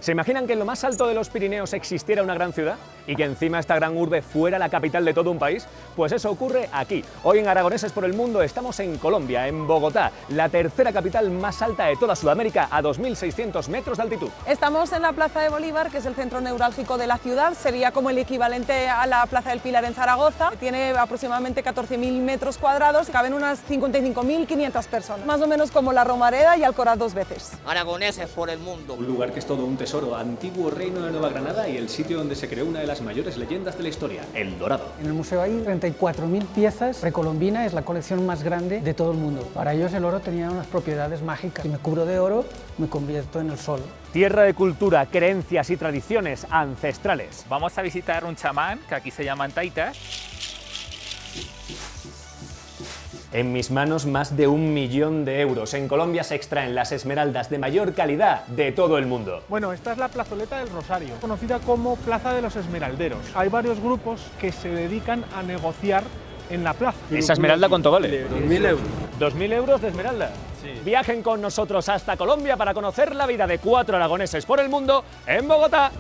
¿Se imaginan que en lo más alto de los Pirineos existiera una gran ciudad? ¿Y que encima esta gran urbe fuera la capital de todo un país? Pues eso ocurre aquí. Hoy en Aragoneses por el Mundo estamos en Colombia, en Bogotá, la tercera capital más alta de toda Sudamérica, a 2.600 metros de altitud. Estamos en la Plaza de Bolívar, que es el centro neurálgico de la ciudad, sería como el equivalente a la Plaza del Pilar en Zaragoza. Tiene aproximadamente 14.000 metros cuadrados, caben unas 55.500 personas, más o menos como la Romareda y Alcoraz dos veces. Aragoneses por el mundo. Un lugar que es todo un tesoro, antiguo reino de Nueva Granada y el sitio donde se creó una de las mayores leyendas de la historia, El Dorado. En el museo hay 34.000 piezas precolombina, es la colección más grande de todo el mundo. Para ellos el oro tenía unas propiedades mágicas. Si me cubro de oro, me convierto en el sol. Tierra de cultura, creencias y tradiciones ancestrales. Vamos a visitar un chamán, que aquí se llaman taitas. En mis manos más de 1 millón de euros. En Colombia se extraen las esmeraldas de mayor calidad de todo el mundo. Bueno, esta es la plazoleta del Rosario, conocida como Plaza de los Esmeralderos. Hay varios grupos que se dedican a negociar en la plaza. ¿Esa esmeralda cuánto vale? 2.000 euros. 2.000 euros de esmeralda. Sí. Viajen con nosotros hasta Colombia para conocer la vida de 4 aragoneses por el mundo en Bogotá.